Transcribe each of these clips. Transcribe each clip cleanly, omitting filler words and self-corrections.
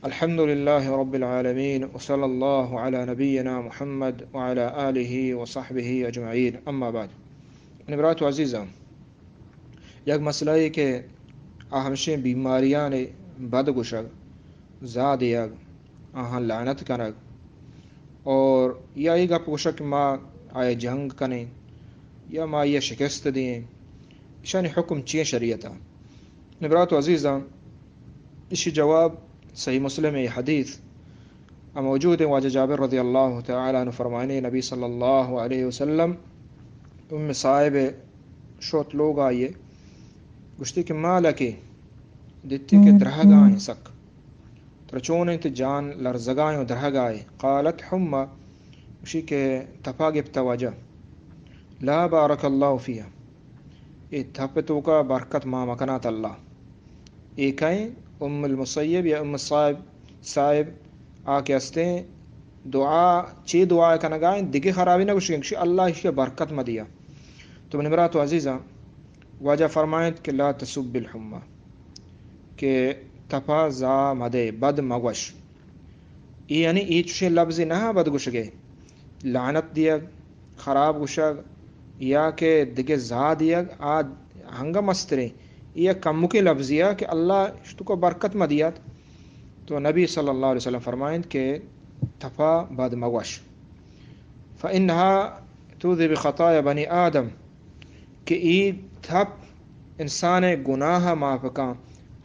الحمد لله رب العالمين وصلى الله على نبينا محمد وعلى آله وصحبه أجمعين اما بعد نبرات عزیزاں یک مسئلہ ہے کہ ہمشیں بیماریاں نے بد گشگ زاد یگ آہاں لعنت کنگ اور یا یہ گپ گشگ ما آئے جنگ کنے یا ما یہ شکست دیں شان حکم چیئے شریعتا نبرات عزیزاں اسی جواب صحیح مسلم حدیث موجود ہے واجہ جابر رضی اللہ تعالیٰ عنہ فرمانے نبی صلی اللہ علیہ وسلم ام صاحب شوت لوگ آئیے گشتی کہ مالکی دیتی کہ درہگائیں سک ترچونے تے جان لرزگائیں درہگائیں قالت حمہ اسی کہ تپا گفتا وجہ لا بارک اللہ فیہ یہ تھپتو کا برکت ما مکنات اللہ ایکائیں ام المسیب یا ام صاحب آکے ہستیں دعا کنگائیں دیگے خرابی نہ کچھ اللہ اس کے برکت میں دیا تو نبرات و عزیزہ واجہ فرمائیں کہ لا تسب الحمہ کہ تپا زا مدے بد مگوش یعنی ایچے لفظ نہ بد گوش گئے لعنت دیا خراب گوشگ یا کہ دیگے زا دیا آد ہنگا مسترے یہ کم کے لفظیہ کہ اللہ اشتو کو برکت مدیات تو نبی صلی اللہ علیہ وسلم فرمائیں کہ تھپا بد مگوش فإنها توذی بخطایا بنی آدم کہ ای تھپ انسان گناہ مافکاں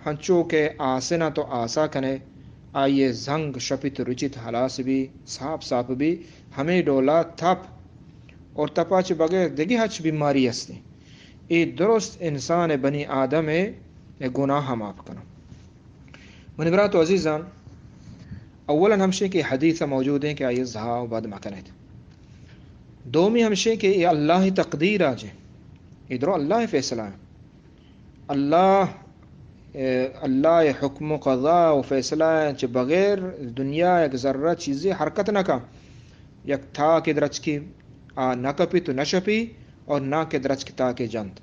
ہنچو کہ آسنا تو آسا کنے آئیے زنگ شپت رچت حلاس بھی صاف بھی ہمیں ڈولا تھپ اور تپا چ بغیر دیگی ہچ بیماری ہستی ای درست انسان بنی آدم گناہ معاف کرنا منبرات و عزیزان اولا ہمشے کے حدیث موجود ہیں کہ آئیے زہا و بد مکنیت دومی ہمشے کہ یہ اللہ تقدیر آجے ادھر اللہ فیصلہ ہے اللہ حکم و قضاء و فیصلہ ہے بغیر دنیا ایک ذرہ چیزیں حرکت نہ کا یک تھا کہ درچ کی نہ کپی تو نہ شپی اور نہ کہ درج کتا کے جنت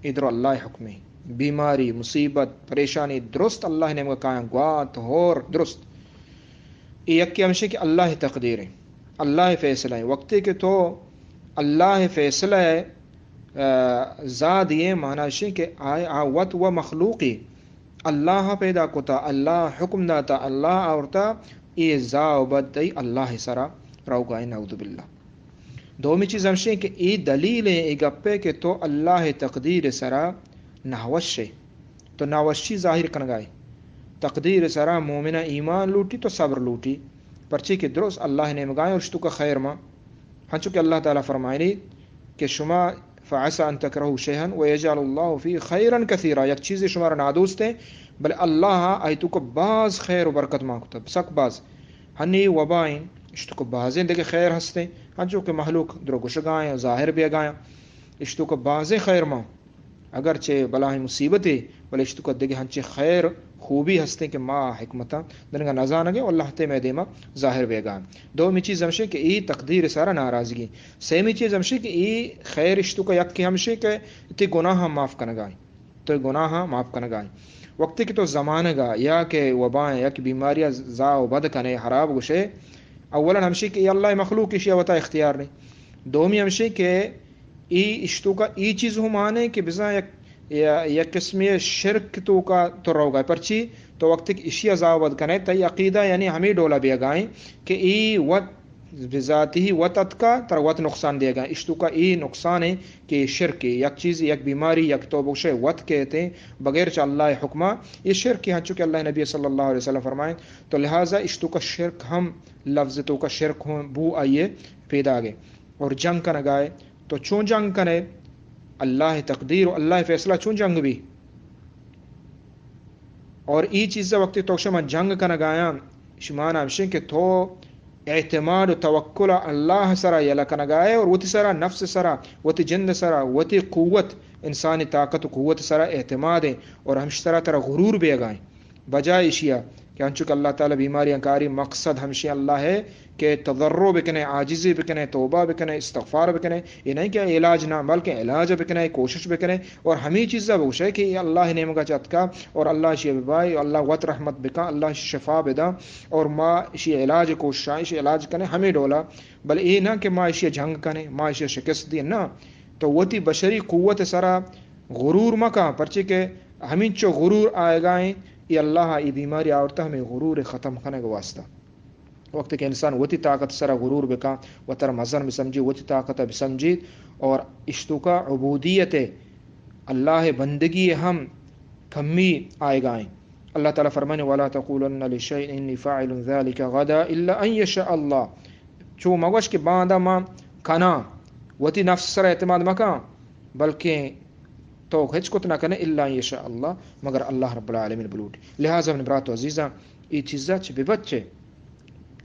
ادھر اللہ حکم بیماری مصیبت پریشانی درست اللہ نے کہا گوات ہور درست یک کے ہمشے کہ اللہ تقدیر ہے اللہ فیصلہ ہے وقتی کہ تو اللہ فیصلہ ہے زاد یہ معنی کہ آوت و مخلوقی اللہ پیدا کتا اللہ حکم داتا اللہ آورتا یہ زا و بد دی اللہ سرا روگائے نعوذ باللہ دومی چیز ہمشے کہ ای دلیل ہے ای گپے کہ تو اللہ تقدیر سرا نحوش ہے تو نحوشی ظاہر کنگائے تقدیر سرا مومنہ ایمان لوٹی تو صبر لوٹی پرچی کہ درست اللہ نے مگائے اور شتو کا خیر ما ہنچو کہ اللہ تعالیٰ فرمائنی کہ شما فعسا ان تکرہو شیئن ویجعل اللہ فی خیرن کثیرا یک چیز شمارا نادوست ہے بلے اللہ آئیتو کو بعض خیر و برکت مانگتا سک بعض ہنی وبائیں اشتو کو بعضیں دیکھے خیر ہستے ہنچو کہ محلوق درو گشگائیں ظاہر بھی گائیں اشتو کو بعضیں خیر ماں اگرچہ بلاہ مصیبتیں بلے اشتو کو دیکھے ہنچے خیر خوبی ہستے کہ ما حکمتا دنگا نظانگے اللہ تے میں دیما ظاہر بھی گائیں دومی چیز ہمشے کہ ای تقدیر سارا ناراضگی سیمی چیز ہمشے کہ ای خیر اشتو کو یک کی ہمشے کہ تی گناہ معاف کنگائیں تو گناہ معاف کنگائیں وقتی کہ تو زمانہ گا یا کہ وبائیں یا کہ بیماریاں زا و بد کنے حراب گشے اولا ہمشے کہ اللہ مخلوق اشیاء وطا اختیار نہیں دومی ہمشے کہ ای اشتو کا ای چیز ہم آنے کہ بزا یک قسمی شرک تو کا تو رو گئے پرچی تو وقت اشیاء زاوت کنے تی عقیدہ یعنی ہمیں ڈولا بھی گائیں کہ ای وط بذاتی ہی وطت کا تر وط نقصان دے گا اشتو کا ای نقصان ہے کہ شرک یک چیز یک بیماری یک تو بخشے وط کہتے ہیں بغیر چا اللہ حکمہ یہ شرک یہاں چونکہ اللہ نبی صلی اللہ علیہ وسلم فرمائیں تو لہٰذا اشتو کا شرک ہم لفظ تو کا شرک ہوں بو آئیے پیدا گئے اور جنگ کا نگائے تو چون جنگ کنے اللہ تقدیر و اللہ فیصلہ چون جنگ بھی اور ای چیز وقتی تو شما جنگ کا نگایا شمان ہمشن کہ تو اعتماد و توکل اللہ سرا یلا کا نگائے اور وتی سرا نفس سرا وتی جند سرا وتی قوت انسانی طاقت و قوت سرا اعتماد ہے اور ہمش سرا ترا غرور بھی گائیں بجائے اشیاء کہ انچک اللہ تعالی بیماریاں کاری مقصد ہمشی اللہ ہے کہ تضرع بکنے، عاجزی بکنے، توبہ بکنے، استغفار بکنے. یہ نہیں کہ علاج نہ بلکہ علاج بکنے، کوشش بکنے. اور ہمیں چیزیں بوشے کہ یہ اللہ نیم کا چتکا اور اللہ شی بائی اللہ وط رحمت بکا اللہ شفا بدا اور ما شی علاج کوشش شی علاج کنے ہمیں ڈولا. بل یہ نہ کہ ما اشی جنگ کنے ما اشی شکست دی نہ. تو وتی بشری قوت سرا غرور مکا پرچے کہ ہمیں چو غرور آئے گائیں یہ اللہ یہ بیماری آورتا ہمیں غرور ختم کرنے کا واسطہ. وقت کہ انسان وتی طاقت سرا غرور بکا وتر مزن بھی سمجھی وتی طاقت بھی سمجھید اور اشتو کا عبودیت اللہ بندگی ہم کمی آئے گائیں. اللہ تعالیٰ فرمانے والا تقولن لشیء انی فاعل ذلك غدا الا ان یشاء اللہ. چو مگوش کے باندھا ماں کھانا وتی نفس سر اعتماد مکان بلکہ تو ہچ کت نہ کنے الا ان یشاء اللہ مگر اللہ رب العالمین بلوٹ. لہٰذا اپنے برات و عزیزاں یہ چیزاں بھی بچے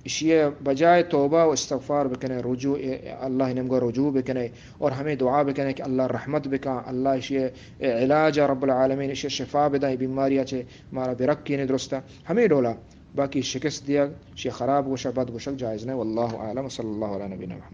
اشیاء بجائے توبہ و استغفار بکنے رجوع اللہ نمگا رجوع بکنے اور ہمیں دعا بکنے کہ اللہ رحمت بکا اللہ اشیاء علاج رب العالمین اشیاء شفا بدائے بیماریاں چھے مارا برکی نے درستہ ہمیں ڈولا. باقی شکست دیا شیء خراب گوشہ بد گوشہ جائز نہیں. واللہ اعلم. صلی اللہ علیہ نبینا محمد.